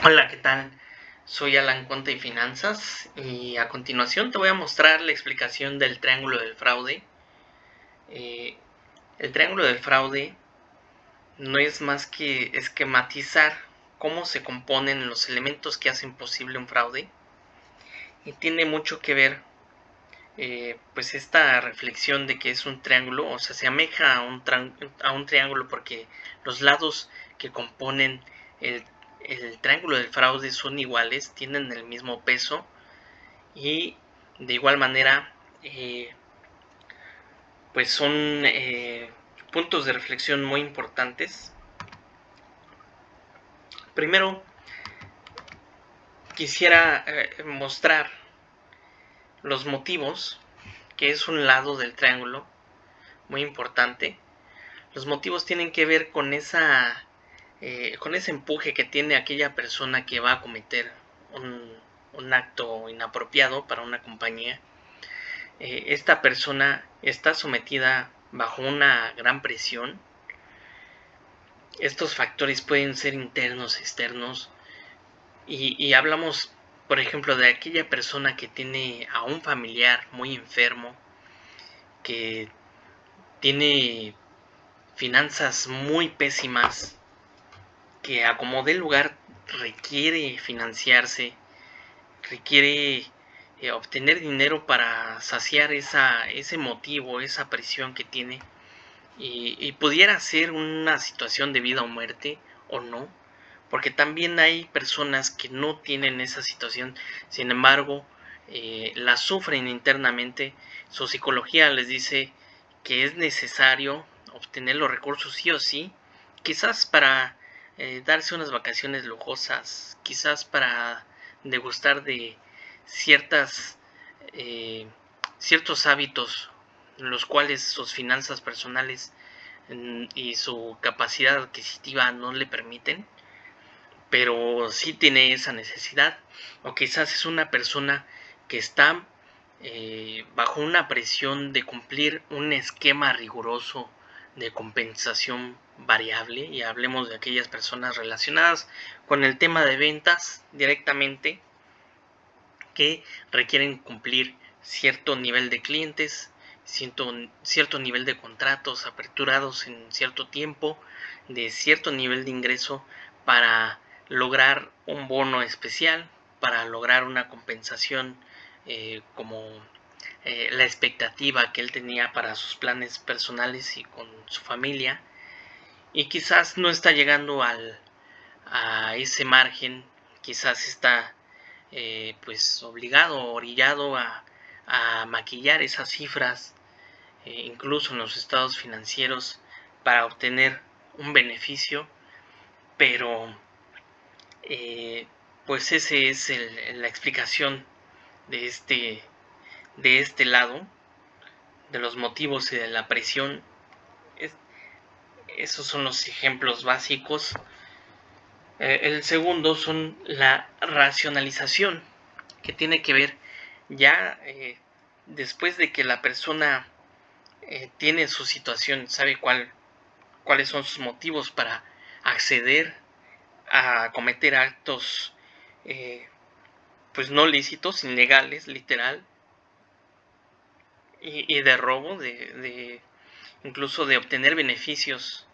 Hola, ¿qué tal? Soy Alan Conte y Finanzas y a continuación te voy a mostrar la explicación del triángulo del fraude. Eh, el triángulo del fraude no es más que esquematizar cómo se componen los elementos que hacen posible un fraude y tiene mucho que ver pues esta reflexión de que es un triángulo, o sea, se ameja a un triángulo porque los lados que componen el, el triángulo del fraude son iguales, tienen el mismo peso y de igual manera pues son puntos de reflexión muy importantes. Primero quisiera mostrar los motivos, que es un lado del triángulo muy importante. Los motivos tienen que ver con ese empuje que tiene aquella persona que va a cometer un acto inapropiado para una compañía. Esta persona está sometida bajo una gran presión. Estos factores pueden ser internos, externos, y hablamos, por ejemplo, de aquella persona que tiene a un familiar muy enfermo, que tiene finanzas muy pésimas, que a como dé lugar requiere financiarse, requiere obtener dinero para saciar ese motivo, esa presión que tiene, y pudiera ser una situación de vida o muerte o no, porque también hay personas que no tienen esa situación, sin embargo, la sufren internamente. Su psicología les dice que es necesario obtener los recursos sí o sí, quizás para darse unas vacaciones lujosas, quizás para degustar de ciertas eh, ciertos hábitos en los cuales sus finanzas personales y su capacidad adquisitiva no le permiten, pero sí tiene esa necesidad. O quizás es una persona que está bajo una presión de cumplir un esquema riguroso de compensación variable, y hablemos de aquellas personas relacionadas con el tema de ventas directamente, que requieren cumplir cierto nivel de clientes, cierto nivel de contratos aperturados en cierto tiempo, de cierto nivel de ingreso para lograr un bono especial, para lograr una compensación como la expectativa que él tenía para sus planes personales y con su familia, y quizás no está llegando a ese margen, quizás está pues obligado o orillado a maquillar esas cifras, incluso en los estados financieros, para obtener un beneficio, pero pues ese es la explicación de este lado, de los motivos y de la presión. Es, Esos son los ejemplos básicos. El segundo son la racionalización, que tiene que ver ya después de que la persona tiene su situación, sabe cuáles son sus motivos para acceder a cometer actos pues no lícitos, ilegales, literal, y de robo, incluso de obtener beneficios,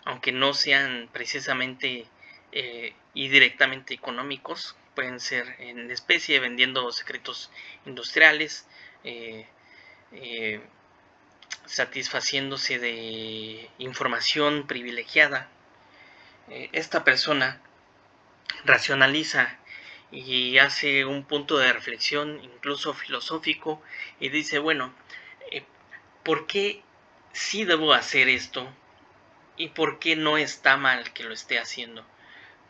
aunque no sean precisamente y directamente económicos. Pueden ser en especie, vendiendo secretos industriales, eh, eh, satisfaciéndose de información privilegiada. Esta persona racionaliza y hace un punto de reflexión, incluso filosófico, y dice, bueno, eh, ¿por qué sí debo hacer esto y por qué no está mal que lo esté haciendo?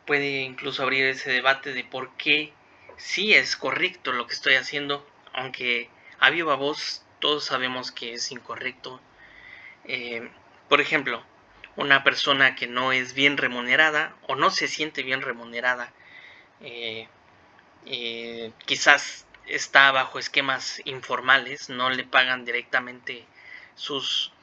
Puede incluso abrir ese debate de por qué sí es correcto lo que estoy haciendo, aunque a viva voz todos sabemos que es incorrecto. Eh, por ejemplo, una persona que no es bien remunerada o no se siente bien remunerada, eh, quizás está bajo esquemas informales, no le pagan directamente sus,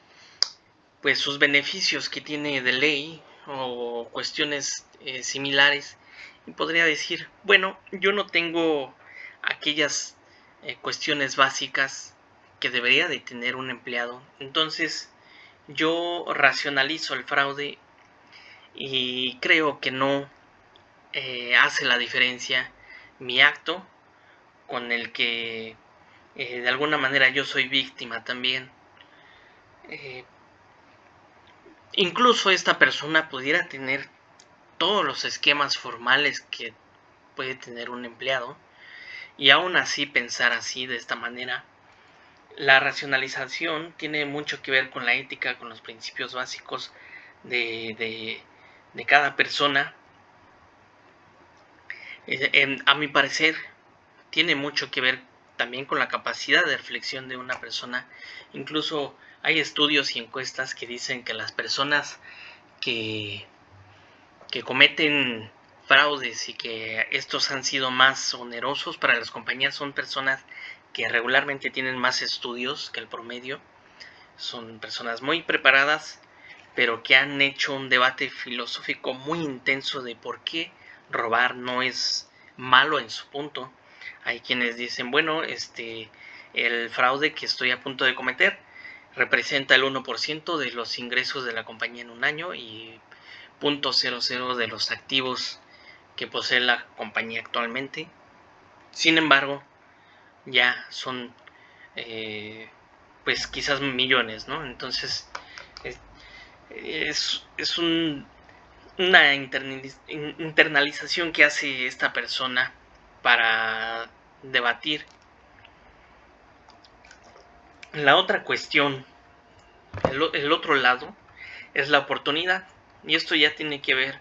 pues, sus beneficios que tiene de ley o cuestiones similares, y podría decir, bueno, yo no tengo aquellas cuestiones básicas que debería de tener un empleado, entonces yo racionalizo el fraude y creo que no hace la diferencia mi acto con el que de alguna manera yo soy víctima también. Incluso esta persona pudiera tener todos los esquemas formales que puede tener un empleado y aún así pensar así de esta manera. La racionalización tiene mucho que ver con la ética, con los principios básicos de cada persona. A mi parecer tiene mucho que ver también con la capacidad de reflexión de una persona. Incluso hay estudios y encuestas que dicen que las personas que cometen fraudes y que estos han sido más onerosos para las compañías son personas que regularmente tienen más estudios que el promedio. Son personas muy preparadas, pero que han hecho un debate filosófico muy intenso de por qué robar no es malo en su punto. Hay quienes dicen, bueno, el fraude que estoy a punto de cometer representa el 1% de los ingresos de la compañía en un año y 0.00 de los activos que posee la compañía actualmente. Sin embargo, ya son pues quizás millones, ¿no? Entonces es una internalización que hace esta persona para debatir. La otra cuestión, el otro lado, es la oportunidad. Y esto ya tiene que ver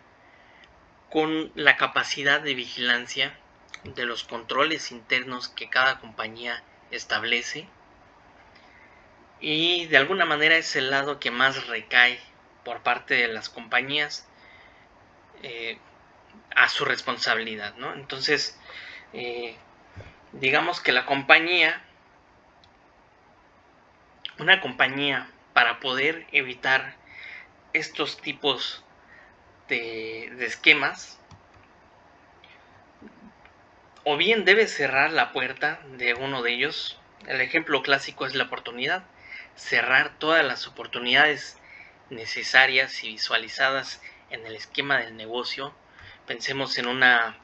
con la capacidad de vigilancia de los controles internos que cada compañía establece. Y de alguna manera es el lado que más recae por parte de las compañías a su responsabilidad, ¿no? Entonces, digamos que una compañía, para poder evitar estos tipos de esquemas, o bien debe cerrar la puerta de uno de ellos. El ejemplo clásico es la oportunidad. Cerrar todas las oportunidades necesarias y visualizadas en el esquema del negocio. Pensemos en una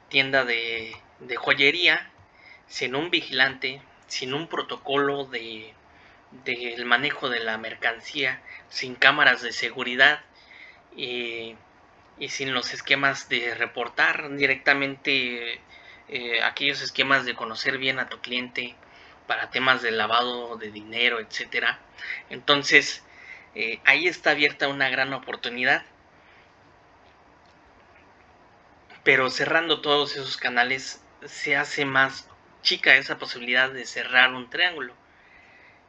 tienda de joyería sin un vigilante, sin un protocolo del manejo de la mercancía, sin cámaras de seguridad y sin los esquemas de reportar directamente, aquellos esquemas de conocer bien a tu cliente para temas de lavado de dinero, etcétera. Entonces, ahí está abierta una gran oportunidad, pero cerrando todos esos canales se hace más chica esa posibilidad de cerrar un triángulo.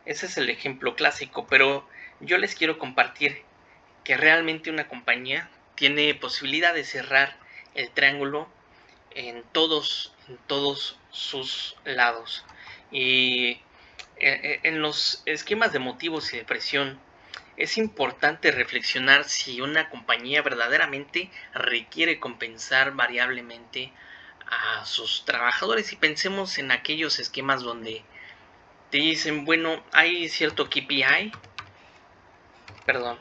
Ese es el ejemplo clásico, pero yo les quiero compartir que realmente una compañía tiene posibilidad de cerrar el triángulo en todos sus lados. Y en los esquemas de motivos y de presión es importante reflexionar si una compañía verdaderamente requiere compensar variablemente a sus trabajadores, y pensemos en aquellos esquemas donde te dicen, bueno, hay cierto KPI, perdón,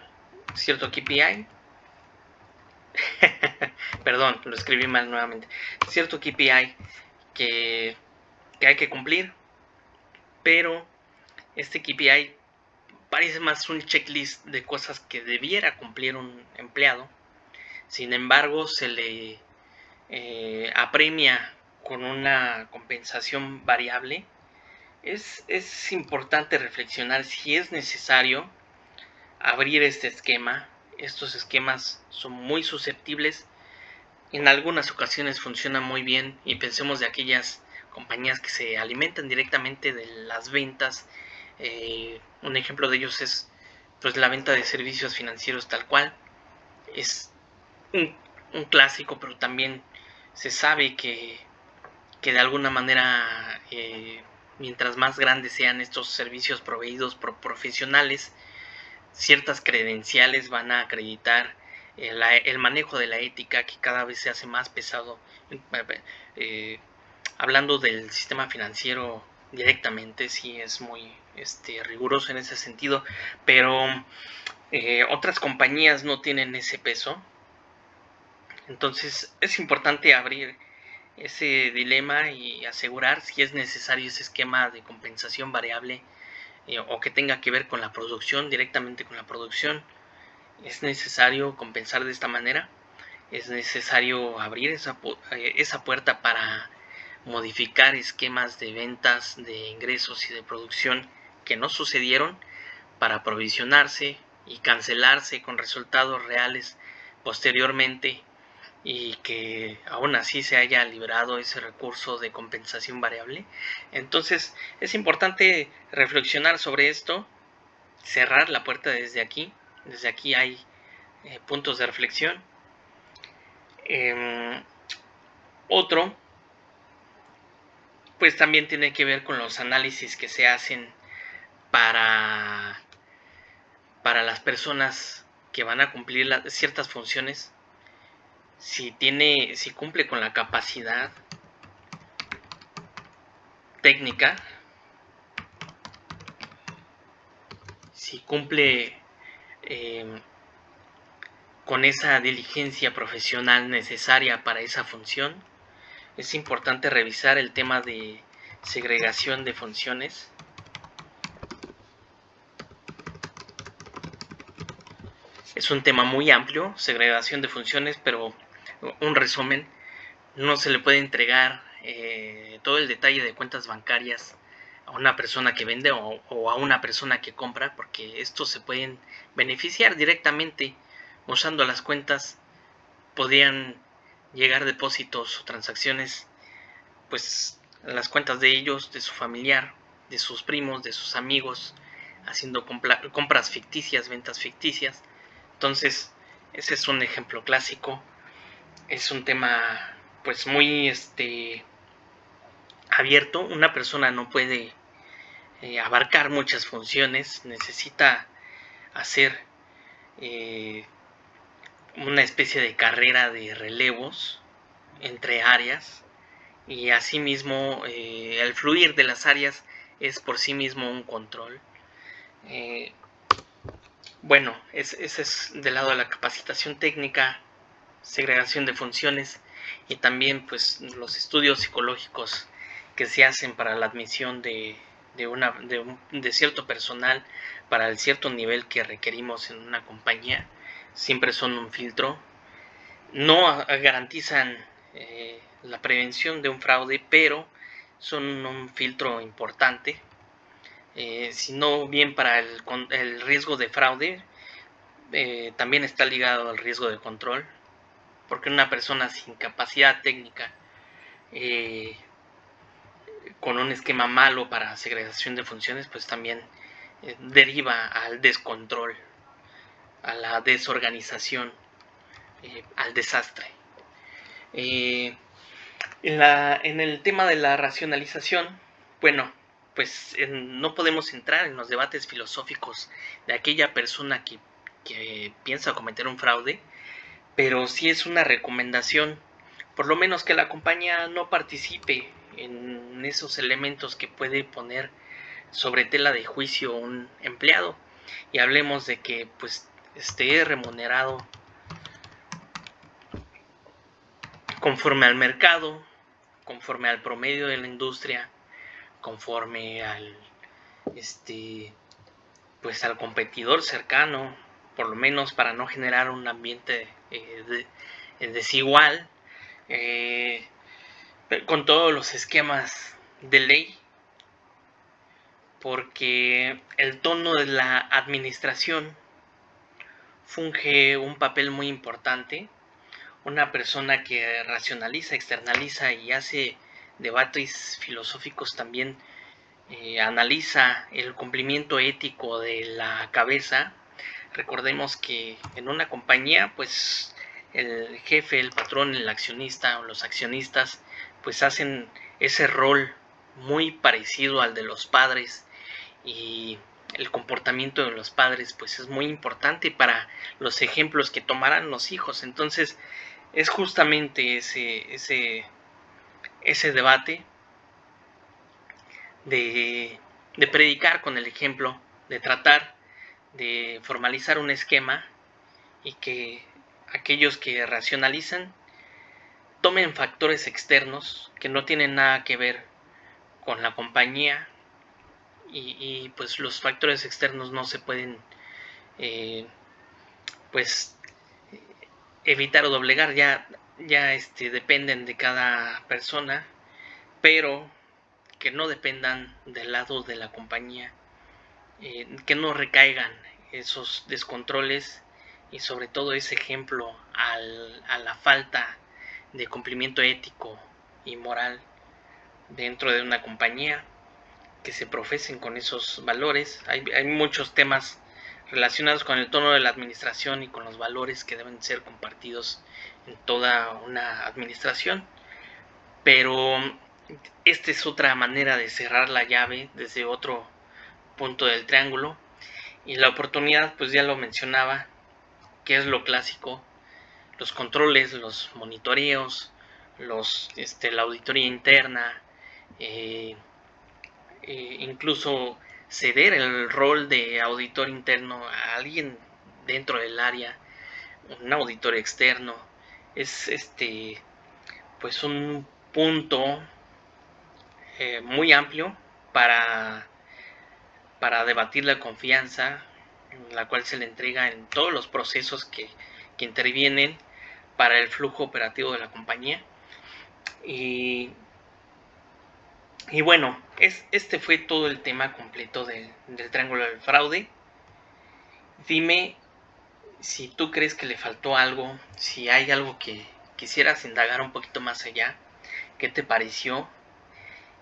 lo escribí mal nuevamente, cierto KPI que hay que cumplir, pero este KPI parece más un checklist de cosas que debiera cumplir un empleado. Sin embargo, se le apremia con una compensación variable. Es importante reflexionar si es necesario abrir este esquema. Estos esquemas son muy susceptibles. En algunas ocasiones funcionan muy bien, y pensemos de aquellas compañías que se alimentan directamente de las ventas. Un ejemplo de ellos es pues la venta de servicios financieros tal cual. Es un clásico, pero también se sabe que de alguna manera, mientras más grandes sean estos servicios proveídos por profesionales, ciertas credenciales van a acreditar el manejo de la ética, que cada vez se hace más pesado, hablando del sistema financiero directamente, sí es muy riguroso en ese sentido, pero otras compañías no tienen ese peso. Entonces es importante abrir ese dilema y asegurar si es necesario ese esquema de compensación variable o que tenga que ver con la producción, directamente con la producción. Es necesario compensar de esta manera. Es necesario abrir esa puerta para modificar esquemas de ventas, de ingresos y de producción que no sucedieron, para provisionarse y cancelarse con resultados reales posteriormente, y que aún así se haya liberado ese recurso de compensación variable. Entonces es importante reflexionar sobre esto, cerrar la puerta desde aquí. Desde aquí hay puntos de reflexión. Otro, pues también tiene que ver con los análisis que se hacen para las personas que van a cumplir ciertas funciones, si cumple con la capacidad técnica, si cumple con esa diligencia profesional necesaria para esa función. Es importante revisar el tema de segregación de funciones. Es un tema muy amplio, segregación de funciones, pero un resumen: no se le puede entregar todo el detalle de cuentas bancarias a una persona que vende o a una persona que compra, porque estos se pueden beneficiar directamente usando las cuentas. Podrían llegar depósitos o transacciones pues en las cuentas de ellos, de su familiar, de sus primos, de sus amigos, haciendo compras ficticias, ventas ficticias. Entonces ese es un ejemplo clásico. Es un tema pues muy abierto. Una persona no puede abarcar muchas funciones, necesita hacer una especie de carrera de relevos entre áreas, y asimismo el fluir de las áreas es por sí mismo un control. Bueno, ese es del lado de la capacitación técnica, segregación de funciones, y también pues los estudios psicológicos que se hacen para la admisión de cierto personal para el cierto nivel que requerimos en una compañía. Siempre son un filtro. No garantizan la prevención de un fraude, pero son un filtro importante. Si no bien para el riesgo de fraude, también está ligado al riesgo de control, porque una persona sin capacidad técnica, con un esquema malo para segregación de funciones, pues también deriva al descontrol, a la desorganización, al desastre. En el tema de la racionalización, bueno, pues no podemos entrar en los debates filosóficos de aquella persona que piensa cometer un fraude, pero sí es una recomendación, por lo menos, que la compañía no participe en esos elementos que puede poner sobre tela de juicio un empleado, y hablemos de que pues esté remunerado conforme al mercado, conforme al promedio de la industria, conforme al pues al competidor cercano, por lo menos para no generar un ambiente desigual, con todos los esquemas de ley, porque el tono de la administración funge un papel muy importante. Una persona que racionaliza, externaliza y hace debates filosóficos también analiza el cumplimiento ético de la cabeza. Recordemos que en una compañía, pues el jefe, el patrón, el accionista o los accionistas, pues hacen ese rol muy parecido al de los padres, y el comportamiento de los padres pues es muy importante para los ejemplos que tomarán los hijos. Entonces es justamente ese debate de predicar con el ejemplo, de tratar de formalizar un esquema y que aquellos que racionalizan tomen factores externos que no tienen nada que ver con la compañía y pues los factores externos no se pueden pues evitar o doblegar, ya dependen de cada persona, pero que no dependan del lado de la compañía, que no recaigan esos descontroles y sobre todo ese ejemplo a la falta de cumplimiento ético y moral dentro de una compañía, que se profesen con esos valores. Hay muchos temas relacionados con el tono de la administración y con los valores que deben ser compartidos en toda una administración, pero esta es otra manera de cerrar la llave desde otro punto del triángulo. Y la oportunidad, pues ya lo mencionaba, que es lo clásico, los controles, los monitoreos, la auditoría interna, incluso ceder el rol de auditor interno a alguien dentro del área, un auditor externo, es pues un punto muy amplio para, debatir la confianza, la cual se le entrega en todos los procesos que intervienen para el flujo operativo de la compañía. Y bueno, este fue todo el tema completo del triángulo del fraude. Dime si tú crees que le faltó algo, si hay algo que quisieras indagar un poquito más allá, qué te pareció.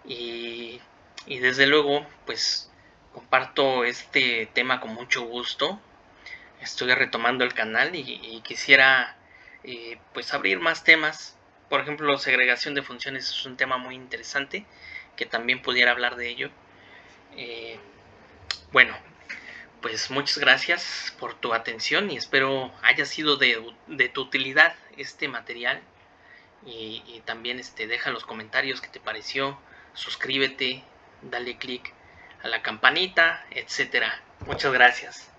Y desde luego, pues comparto este tema con mucho gusto. Estoy retomando el canal y quisiera pues abrir más temas. Por ejemplo, segregación de funciones es un tema muy interesante que también pudiera hablar de ello. Bueno, pues muchas gracias por tu atención y espero haya sido de tu utilidad este material. Y también deja en los comentarios qué te pareció, suscríbete, dale click a la campanita, etcétera. Muchas gracias.